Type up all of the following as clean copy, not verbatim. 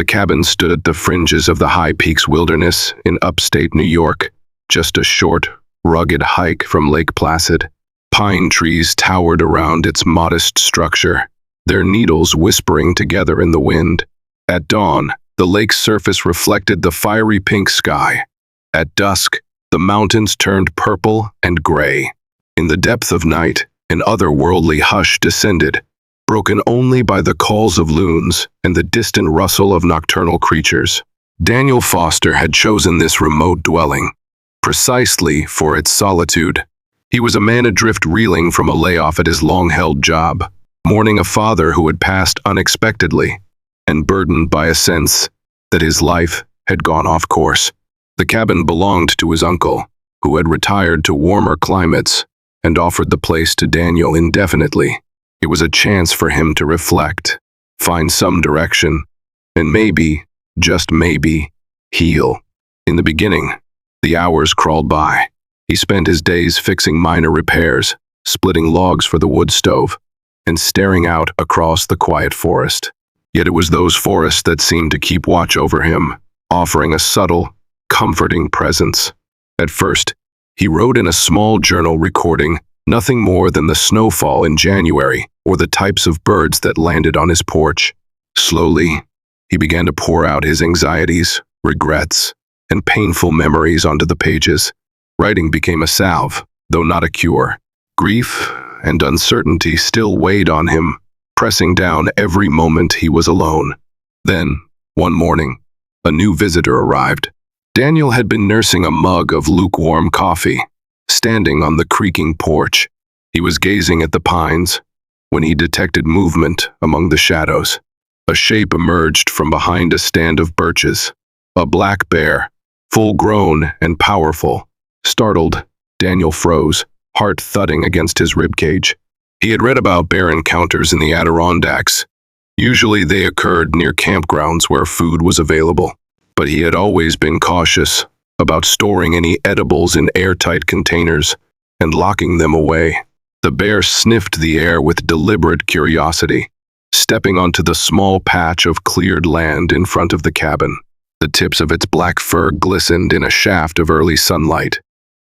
The cabin stood at the fringes of the High Peaks Wilderness in upstate New York, just a short, rugged hike from Lake Placid. Pine trees towered around its modest structure, their needles whispering together in the wind. At dawn, the lake's surface reflected the fiery pink sky. At dusk, the mountains turned purple and gray. In the depth of night, an otherworldly hush descended, broken only by the calls of loons and the distant rustle of nocturnal creatures. Daniel Foster had chosen this remote dwelling precisely for its solitude. He was a man adrift, reeling from a layoff at his long-held job, mourning a father who had passed unexpectedly, and burdened by a sense that his life had gone off course. The cabin belonged to his uncle, who had retired to warmer climates and offered the place to Daniel indefinitely. It was a chance for him to reflect, find some direction, and maybe, just maybe, heal. In the beginning, the hours crawled by. He spent his days fixing minor repairs, splitting logs for the wood stove, and staring out across the quiet forest. Yet it was those forests that seemed to keep watch over him, offering a subtle, comforting presence. At first, he wrote in a small journal, recording nothing more than the snowfall in January or the types of birds that landed on his porch. Slowly, he began to pour out his anxieties, regrets, and painful memories onto the pages. Writing became a salve, though not a cure. Grief and uncertainty still weighed on him, pressing down every moment he was alone. Then, one morning, a new visitor arrived. Daniel had been nursing a mug of lukewarm coffee, standing on the creaking porch. He was gazing at the pines when he detected movement among the shadows. A shape emerged from behind a stand of birches. A black bear, full-grown and powerful. Startled, Daniel froze, heart thudding against his ribcage. He had read about bear encounters in the Adirondacks. Usually they occurred near campgrounds where food was available, but he had always been cautious about storing any edibles in airtight containers and locking them away. The bear sniffed the air with deliberate curiosity, stepping onto the small patch of cleared land in front of the cabin. The tips of its black fur glistened in a shaft of early sunlight,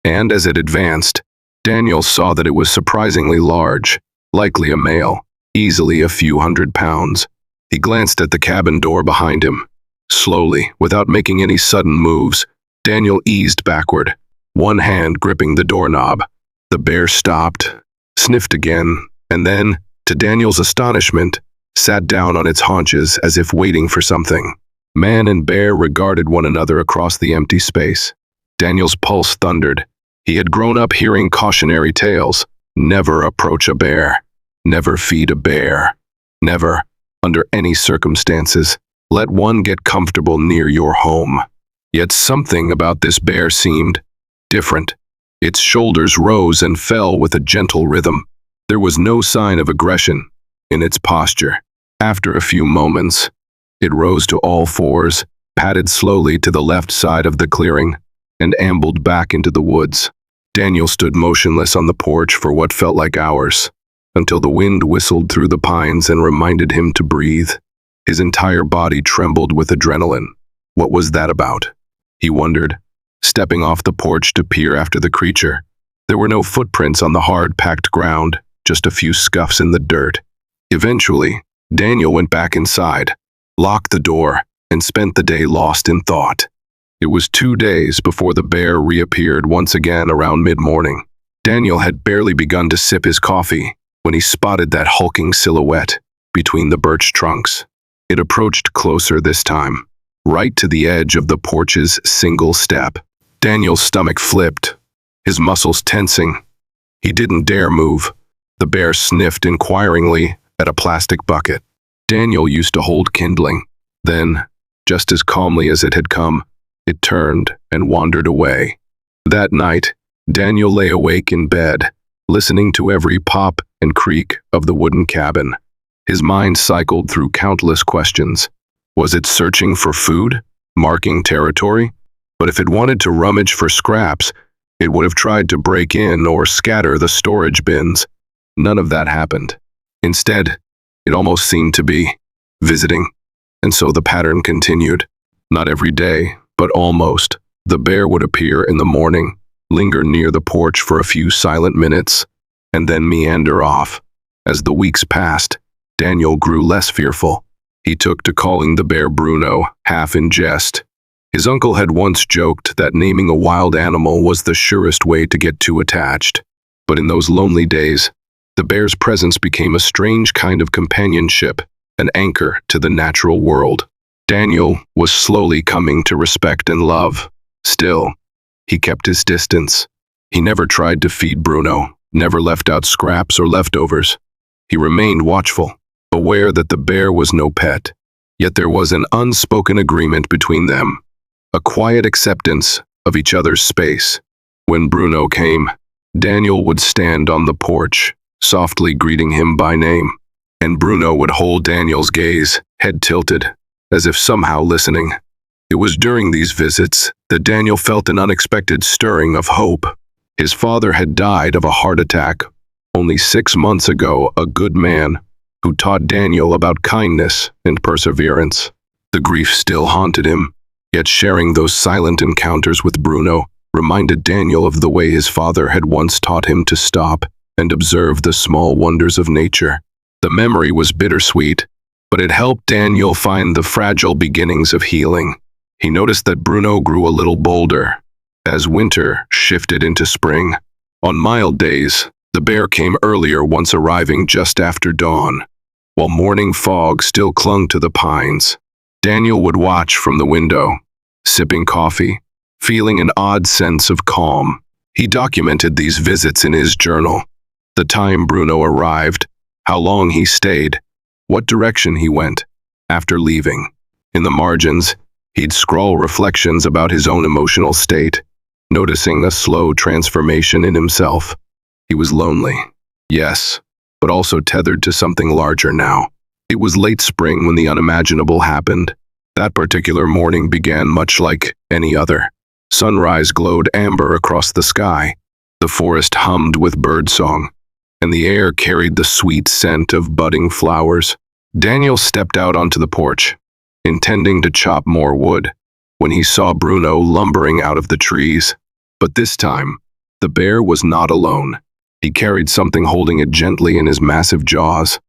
and as it advanced, Daniel saw that it was surprisingly large, likely a male, easily a few hundred pounds. He glanced at the cabin door behind him. Slowly, without making any sudden moves, Daniel eased backward, one hand gripping the doorknob. The bear stopped, sniffed again, and then, to Daniel's astonishment, sat down on its haunches as if waiting for something. Man and bear regarded one another across the empty space. Daniel's pulse thundered. He had grown up hearing cautionary tales. Never approach a bear. Never feed a bear. Never, under any circumstances, let one get comfortable near your home. Yet something about this bear seemed different. Its shoulders rose and fell with a gentle rhythm. There was no sign of aggression in its posture. After a few moments, it rose to all fours, padded slowly to the left side of the clearing, and ambled back into the woods. Daniel stood motionless on the porch for what felt like hours, until the wind whistled through the pines and reminded him to breathe. His entire body trembled with adrenaline. What was that about? He wondered, stepping off the porch to peer after the creature. There were no footprints on the hard, packed ground, just a few scuffs in the dirt. Eventually, Daniel went back inside, locked the door, and spent the day lost in thought. It was 2 days before the bear reappeared once again around mid-morning. Daniel had barely begun to sip his coffee when he spotted that hulking silhouette between the birch trunks. It approached closer this time, right to the edge of the porch's single step. Daniel's stomach flipped, his muscles tensing. He didn't dare move. The bear sniffed inquiringly at a plastic bucket. Daniel used to hold kindling. Then, just as calmly as it had come, it turned and wandered away. That night, Daniel lay awake in bed, listening to every pop and creak of the wooden cabin. His mind cycled through countless questions. Was it searching for food? Marking territory? But if it wanted to rummage for scraps, it would have tried to break in or scatter the storage bins. None of that happened. Instead, it almost seemed to be visiting. And so the pattern continued. Not every day, but almost. The bear would appear in the morning, linger near the porch for a few silent minutes, and then meander off. As the weeks passed, Daniel grew less fearful. He took to calling the bear Bruno, half in jest. His uncle had once joked that naming a wild animal was the surest way to get too attached. But in those lonely days, the bear's presence became a strange kind of companionship, an anchor to the natural world. Daniel was slowly coming to respect and love. Still, he kept his distance. He never tried to feed Bruno, never left out scraps or leftovers. He remained watchful, aware that the bear was no pet. Yet there was an unspoken agreement between them, a quiet acceptance of each other's space. When Bruno came, Daniel would stand on the porch, softly greeting him by name, and Bruno would hold Daniel's gaze, head tilted, as if somehow listening. It was during these visits that Daniel felt an unexpected stirring of hope. His father had died of a heart attack only 6 months ago, a good man who taught Daniel about kindness and perseverance. The grief still haunted him, yet sharing those silent encounters with Bruno reminded Daniel of the way his father had once taught him to stop and observe the small wonders of nature. The memory was bittersweet, but it helped Daniel find the fragile beginnings of healing. He noticed that Bruno grew a little bolder as winter shifted into spring. On mild days, the bear came earlier, once arriving just after dawn. While morning fog still clung to the pines, Daniel would watch from the window, sipping coffee, feeling an odd sense of calm. He documented these visits in his journal. The time Bruno arrived, how long he stayed, what direction he went after leaving. In the margins, he'd scrawl reflections about his own emotional state, noticing a slow transformation in himself. He was lonely, yes, but also tethered to something larger now. It was late spring when the unimaginable happened. That particular morning began much like any other. Sunrise glowed amber across the sky. The forest hummed with birdsong, and the air carried the sweet scent of budding flowers. Daniel stepped out onto the porch, intending to chop more wood, when he saw Bruno lumbering out of the trees. But this time, the bear was not alone. He carried something, holding it gently in his massive jaws.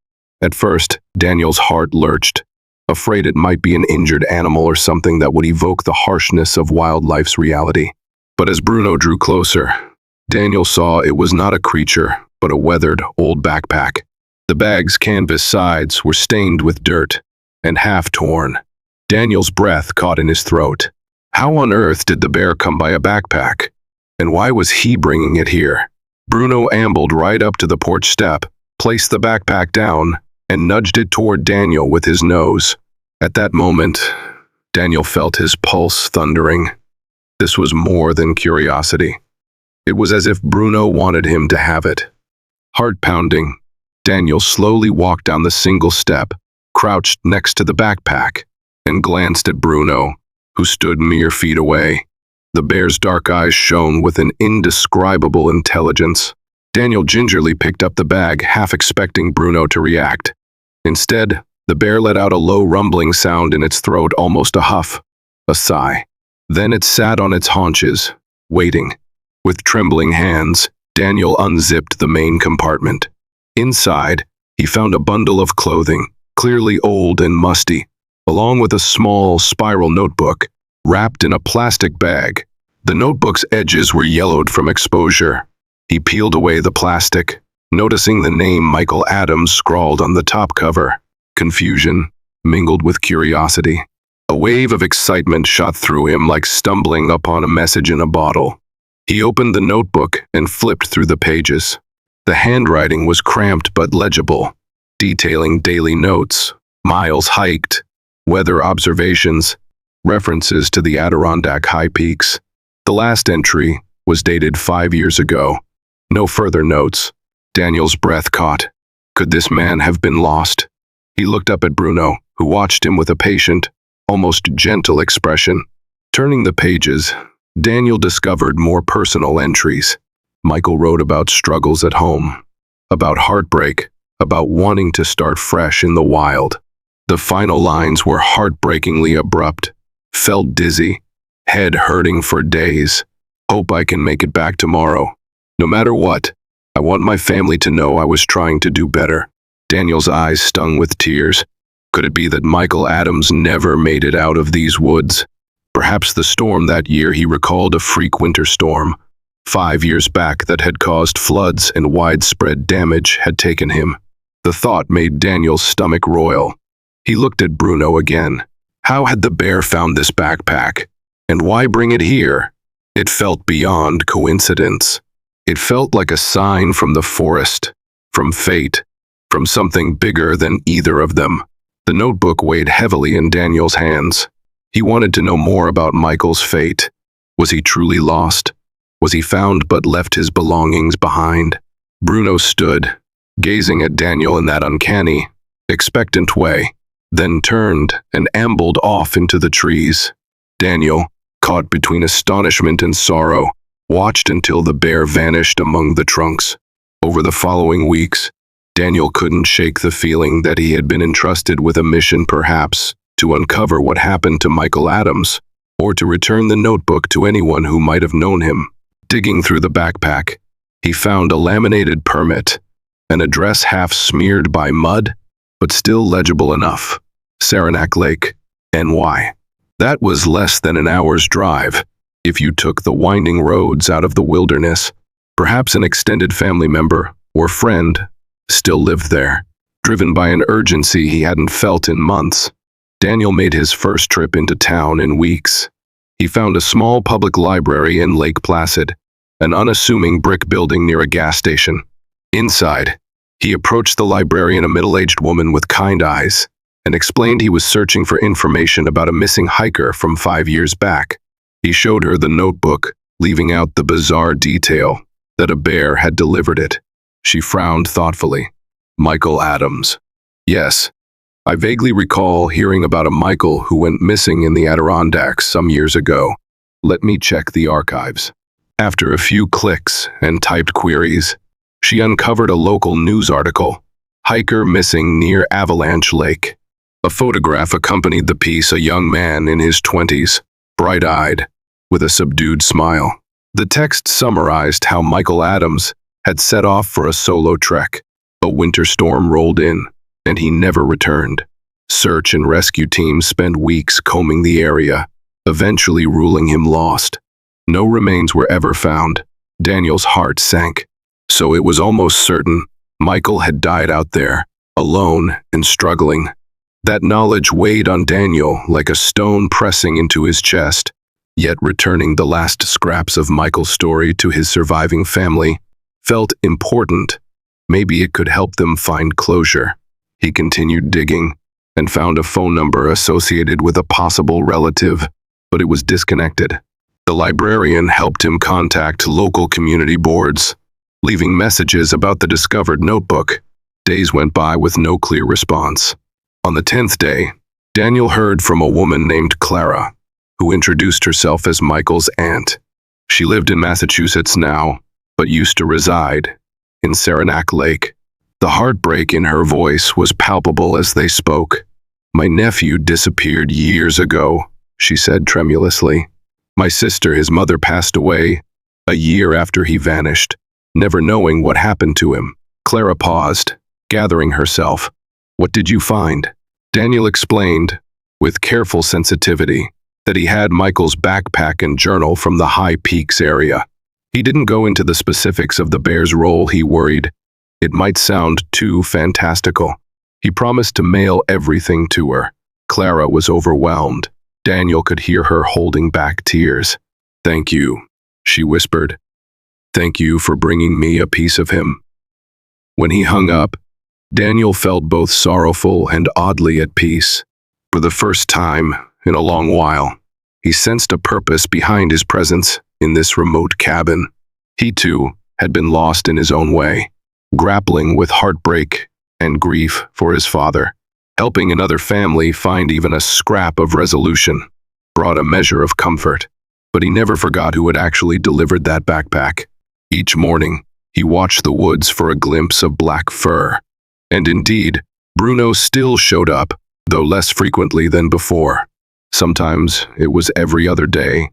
At first, Daniel's heart lurched, afraid it might be an injured animal or something that would evoke the harshness of wildlife's reality. But as Bruno drew closer, Daniel saw it was not a creature, but a weathered old backpack. The bag's canvas sides were stained with dirt and half torn. Daniel's breath caught in his throat. How on earth did the bear come by a backpack? And why was he bringing it here? Bruno ambled right up to the porch step, placed the backpack down, and nudged it toward Daniel with his nose. At that moment, Daniel felt his pulse thundering. This was more than curiosity. It was as if Bruno wanted him to have it. Heart pounding, Daniel slowly walked down the single step, crouched next to the backpack, and glanced at Bruno, who stood mere feet away. The bear's dark eyes shone with an indescribable intelligence. Daniel gingerly picked up the bag, half expecting Bruno to react. Instead, the bear let out a low rumbling sound in its throat, almost a huff, a sigh. Then it sat on its haunches, waiting. With trembling hands, Daniel unzipped the main compartment. Inside, he found a bundle of clothing, clearly old and musty, along with a small spiral notebook, wrapped in a plastic bag. The notebook's edges were yellowed from exposure. He peeled away the plastic, noticing the name Michael Adams scrawled on the top cover. Confusion mingled with curiosity. A wave of excitement shot through him like stumbling upon a message in a bottle. He opened the notebook and flipped through the pages. The handwriting was cramped but legible, detailing daily notes, miles hiked, weather observations, references to the Adirondack high peaks. The last entry was dated 5 years ago. No further notes. Daniel's breath caught. Could this man have been lost? He looked up at Bruno, who watched him with a patient, almost gentle expression. Turning the pages, Daniel discovered more personal entries. Michael wrote about struggles at home, about heartbreak, about wanting to start fresh in the wild. The final lines were heartbreakingly abrupt. Felt dizzy, head hurting for days. Hope I can make it back tomorrow. No matter what, I want my family to know I was trying to do better. Daniel's eyes stung with tears. Could it be that Michael Adams never made it out of these woods? Perhaps the storm that year he recalled, a freak winter storm 5 years back that had caused floods and widespread damage, had taken him. The thought made Daniel's stomach roil. He looked at Bruno again. How had the bear found this backpack? And why bring it here? It felt beyond coincidence. It felt like a sign from the forest, from fate, from something bigger than either of them. The notebook weighed heavily in Daniel's hands. He wanted to know more about Michael's fate. Was he truly lost? Was he found but left his belongings behind? Bruno stood, gazing at Daniel in that uncanny, expectant way, then turned and ambled off into the trees. Daniel, caught between astonishment and sorrow, watched until the bear vanished among the trunks. Over the following weeks, Daniel couldn't shake the feeling that he had been entrusted with a mission, perhaps to uncover what happened to Michael Adams, or to return the notebook to anyone who might have known him. Digging through the backpack, he found a laminated permit, an address half smeared by mud, but still legible enough. Saranac Lake, NY. That was less than an hour's drive, if you took the winding roads out of the wilderness. Perhaps an extended family member or friend still lived there. Driven by an urgency he hadn't felt in months, Daniel made his first trip into town in weeks. He found a small public library in Lake Placid, an unassuming brick building near a gas station. Inside, he approached the librarian, a middle-aged woman with kind eyes, and explained he was searching for information about a missing hiker from 5 years back. He showed her the notebook, leaving out the bizarre detail that a bear had delivered it. She frowned thoughtfully. Michael Adams. Yes, I vaguely recall hearing about a Michael who went missing in the Adirondacks some years ago. Let me check the archives. After a few clicks and typed queries, she uncovered a local news article. Hiker missing near Avalanche Lake. A photograph accompanied the piece, a young man in his 20s, bright-eyed, with a subdued smile. The text summarized how Michael Adams had set off for a solo trek. A winter storm rolled in, and he never returned. Search and rescue teams spent weeks combing the area, eventually ruling him lost. No remains were ever found. Daniel's heart sank. So it was almost certain Michael had died out there, alone and struggling. That knowledge weighed on Daniel like a stone pressing into his chest. Yet returning the last scraps of Michael's story to his surviving family felt important. Maybe it could help them find closure. He continued digging and found a phone number associated with a possible relative, but it was disconnected. The librarian helped him contact local community boards, leaving messages about the discovered notebook. Days went by with no clear response. On the 10th day, Daniel heard from a woman named Clara, who introduced herself as Michael's aunt. She lived in Massachusetts now, but used to reside in Saranac Lake. The heartbreak in her voice was palpable as they spoke. My nephew disappeared years ago, she said tremulously. My sister, his mother, passed away a year after he vanished, never knowing what happened to him. Clara paused, gathering herself. What did you find? Daniel explained, with careful sensitivity, that he had Michael's backpack and journal from the High Peaks area. He didn't go into the specifics of the bear's role. He worried it might sound too fantastical. He promised to mail everything to her. Clara was overwhelmed. Daniel could hear her holding back tears. Thank you, she whispered. Thank you for bringing me a piece of him. When he hung up, Daniel felt both sorrowful and oddly at peace. For the first time in a long while, he sensed a purpose behind his presence in this remote cabin. He, too, had been lost in his own way, grappling with heartbreak and grief for his father. Helping another family find even a scrap of resolution brought a measure of comfort, but he never forgot who had actually delivered that backpack. Each morning, he watched the woods for a glimpse of black fur. And indeed, Bruno still showed up, though less frequently than before. Sometimes it was every other day,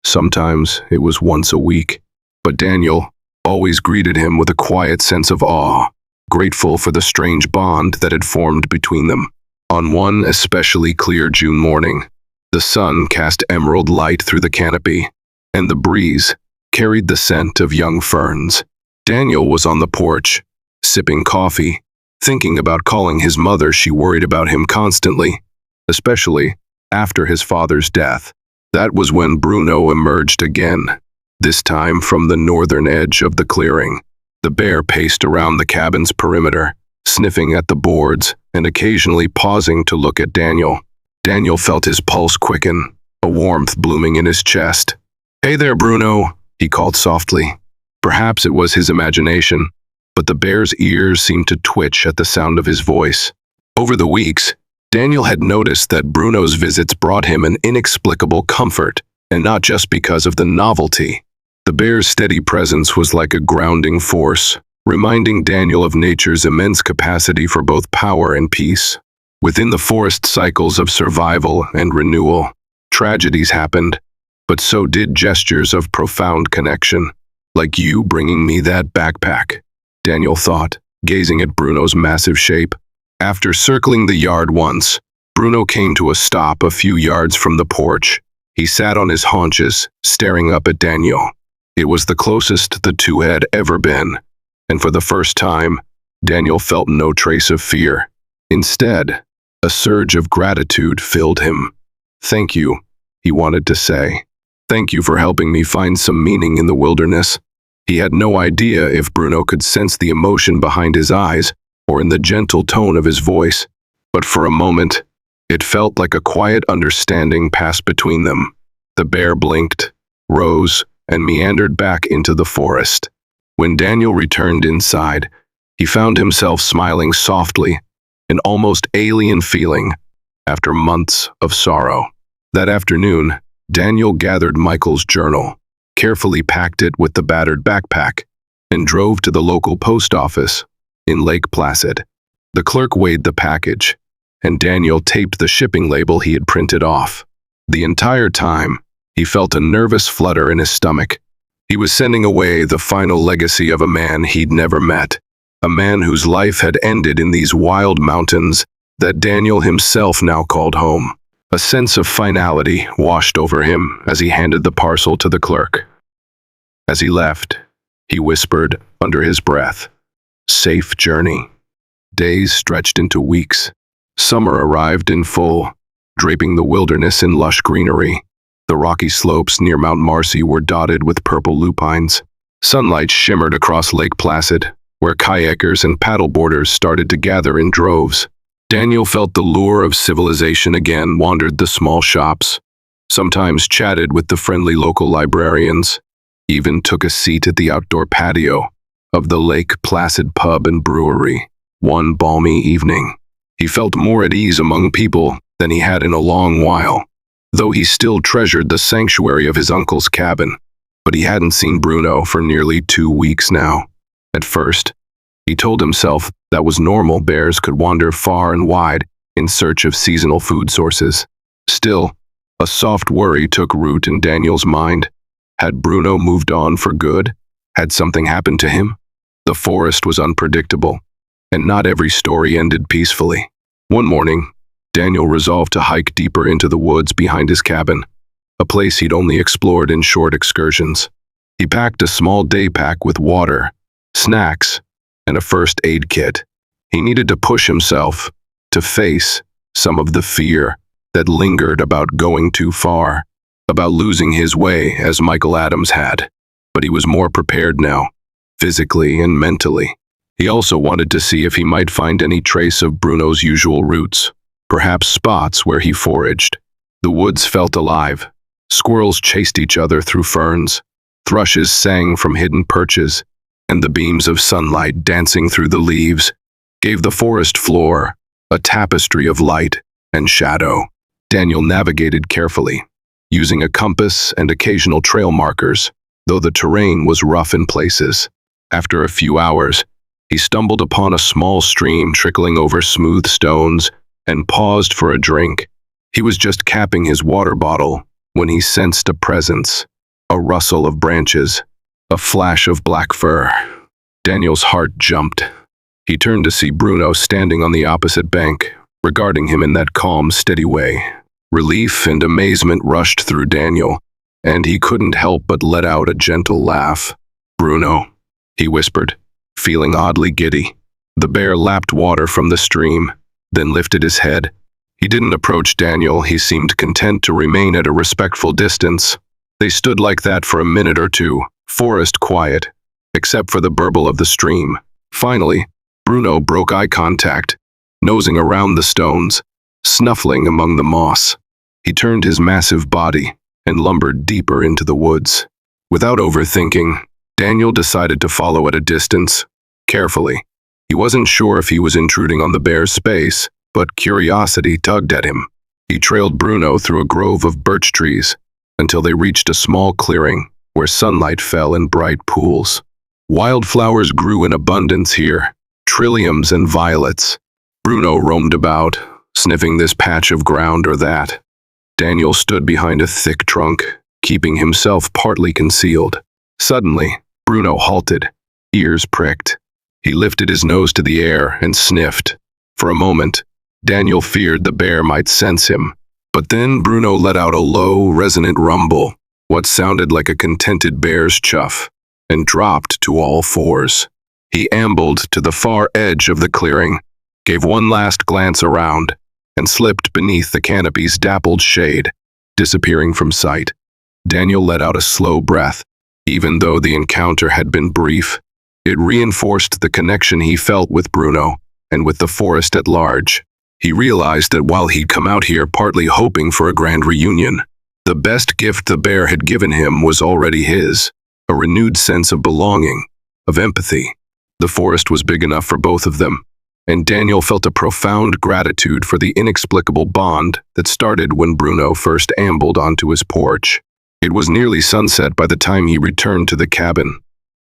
sometimes it was once a week. But Daniel always greeted him with a quiet sense of awe, grateful for the strange bond that had formed between them. On one especially clear June morning, the sun cast emerald light through the canopy, and the breeze carried the scent of young ferns. Daniel was on the porch, sipping coffee, thinking about calling his mother. She worried about him constantly, especially after his father's death. That was when Bruno emerged again, this time from the northern edge of the clearing. The bear paced around the cabin's perimeter, sniffing at the boards and occasionally pausing to look at Daniel. Daniel felt his pulse quicken, a warmth blooming in his chest. "Hey there, Bruno," he called softly. Perhaps it was his imagination, but the bear's ears seemed to twitch at the sound of his voice. Over the weeks, Daniel had noticed that Bruno's visits brought him an inexplicable comfort, and not just because of the novelty. The bear's steady presence was like a grounding force, reminding Daniel of nature's immense capacity for both power and peace. Within the forest cycles of survival and renewal, tragedies happened, but so did gestures of profound connection, like you bringing me that backpack, Daniel thought, gazing at Bruno's massive shape. After circling the yard once, Bruno came to a stop a few yards from the porch. He sat on his haunches, staring up at Daniel. It was the closest the two had ever been, and for the first time, Daniel felt no trace of fear. Instead, a surge of gratitude filled him. "Thank you," he wanted to say. "Thank you for helping me find some meaning in the wilderness." He had no idea if Bruno could sense the emotion behind his eyes or in the gentle tone of his voice, but for a moment, it felt like a quiet understanding passed between them. The bear blinked, rose, and meandered back into the forest. When Daniel returned inside, he found himself smiling softly, an almost alien feeling after months of sorrow. That afternoon, Daniel gathered Michael's journal, carefully packed it with the battered backpack, and drove to the local post office in Lake Placid. The clerk weighed the package, and Daniel taped the shipping label he had printed off. The entire time, he felt a nervous flutter in his stomach. He was sending away the final legacy of a man he'd never met, a man whose life had ended in these wild mountains that Daniel himself now called home. A sense of finality washed over him as he handed the parcel to the clerk. As he left, he whispered under his breath, "Safe journey." Days stretched into weeks. Summer arrived in full, draping the wilderness in lush greenery. The rocky slopes near Mount Marcy were dotted with purple lupines. Sunlight shimmered across Lake Placid, where kayakers and paddleboarders started to gather in droves. Daniel felt the lure of civilization again, wandered the small shops, sometimes chatted with the friendly local librarians, even took a seat at the outdoor patio of the Lake Placid pub and brewery. One balmy evening, he felt more at ease among people than he had in a long while, though he still treasured the sanctuary of his uncle's cabin. But he hadn't seen Bruno for nearly 2 weeks now. At first, he told himself that was normal. Bears could wander far and wide in search of seasonal food sources. Still, a soft worry took root in Daniel's mind. Had Bruno moved on for good? Had something happened to him? The forest was unpredictable, and not every story ended peacefully. One morning, Daniel resolved to hike deeper into the woods behind his cabin, a place he'd only explored in short excursions. He packed a small day pack with water, snacks, and a first aid kit. He needed to push himself to face some of the fear that lingered about going too far, about losing his way as Michael Adams had. But he was more prepared now, physically and mentally. He also wanted to see if he might find any trace of Bruno's usual routes, perhaps spots where he foraged. The woods felt alive. Squirrels chased each other through ferns, thrushes sang from hidden perches, and the beams of sunlight dancing through the leaves gave the forest floor a tapestry of light and shadow. Daniel navigated carefully, using a compass and occasional trail markers, though the terrain was rough in places. After a few hours, he stumbled upon a small stream trickling over smooth stones and paused for a drink. He was just capping his water bottle when he sensed a presence, a rustle of branches, a flash of black fur. Daniel's heart jumped. He turned to see Bruno standing on the opposite bank, regarding him in that calm, steady way. Relief and amazement rushed through Daniel, and he couldn't help but let out a gentle laugh. "Bruno," he whispered, feeling oddly giddy. The bear lapped water from the stream, then lifted his head. He didn't approach Daniel. He seemed content to remain at a respectful distance. They stood like that for a minute or two, forest quiet, except for the burble of the stream. Finally, Bruno broke eye contact, nosing around the stones, snuffling among the moss. He turned his massive body and lumbered deeper into the woods. Without overthinking, Daniel decided to follow at a distance, carefully. He wasn't sure if he was intruding on the bear's space, but curiosity tugged at him. He trailed Bruno through a grove of birch trees until they reached a small clearing where sunlight fell in bright pools. Wildflowers grew in abundance here, trilliums and violets. Bruno roamed about, sniffing this patch of ground or that. Daniel stood behind a thick trunk, keeping himself partly concealed. Suddenly, Bruno halted, ears pricked. He lifted his nose to the air and sniffed. For a moment, Daniel feared the bear might sense him. But then Bruno let out a low, resonant rumble, what sounded like a contented bear's chuff, and dropped to all fours. He ambled to the far edge of the clearing, gave one last glance around, and slipped beneath the canopy's dappled shade, disappearing from sight. Daniel let out a slow breath. Even though the encounter had been brief, it reinforced the connection he felt with Bruno and with the forest at large. He realized that while he'd come out here partly hoping for a grand reunion, the best gift the bear had given him was already his, a renewed sense of belonging, of empathy. The forest was big enough for both of them, and Daniel felt a profound gratitude for the inexplicable bond that started when Bruno first ambled onto his porch. It was nearly sunset by the time he returned to the cabin.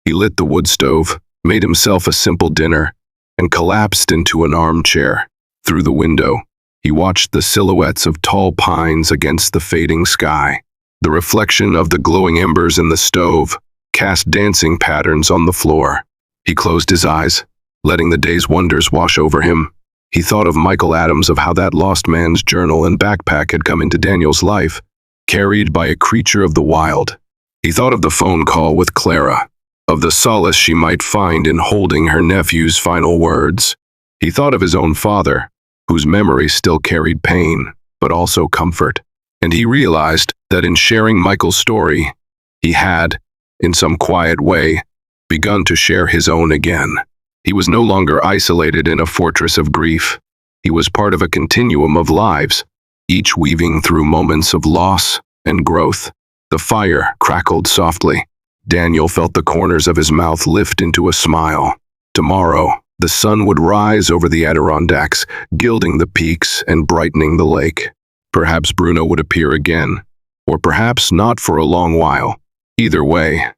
He lit the wood stove, made himself a simple dinner, and collapsed into an armchair. Through the window, he watched the silhouettes of tall pines against the fading sky. The reflection of the glowing embers in the stove cast dancing patterns on the floor. He closed his eyes, letting the day's wonders wash over him. He thought of Michael Adams, of how that lost man's journal and backpack had come into Daniel's life, carried by a creature of the wild. He thought of the phone call with Clara, of the solace she might find in holding her nephew's final words. He thought of his own father, whose memory still carried pain, but also comfort. And he realized that in sharing Michael's story, he had, in some quiet way, begun to share his own again. He was no longer isolated in a fortress of grief. He was part of a continuum of lives, each weaving through moments of loss and growth. The fire crackled softly. Daniel felt the corners of his mouth lift into a smile. Tomorrow, the sun would rise over the Adirondacks, gilding the peaks and brightening the lake. Perhaps Bruno would appear again, or perhaps not for a long while. Either way,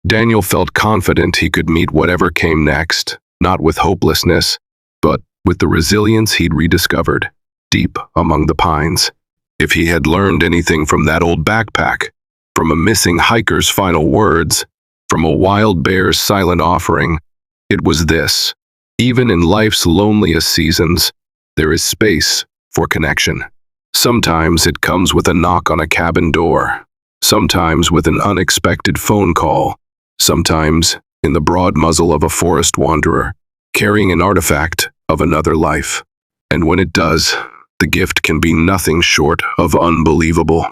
Daniel felt confident he could meet whatever came next, not with hopelessness, but with the resilience he'd rediscovered, deep among the pines. If he had learned anything from that old backpack, from a missing hiker's final words, from a wild bear's silent offering, it was this: even in life's loneliest seasons, there is space for connection. Sometimes it comes with a knock on a cabin door, sometimes with an unexpected phone call, sometimes in the broad muzzle of a forest wanderer, carrying an artifact of another life. And when it does, the gift can be nothing short of unbelievable.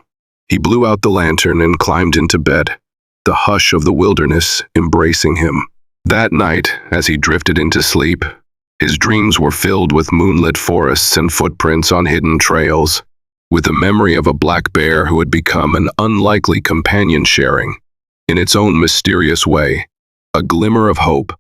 He blew out the lantern and climbed into bed, the hush of the wilderness embracing him. That night, as he drifted into sleep, his dreams were filled with moonlit forests and footprints on hidden trails, with the memory of a black bear who had become an unlikely companion, sharing, in its own mysterious way, a glimmer of hope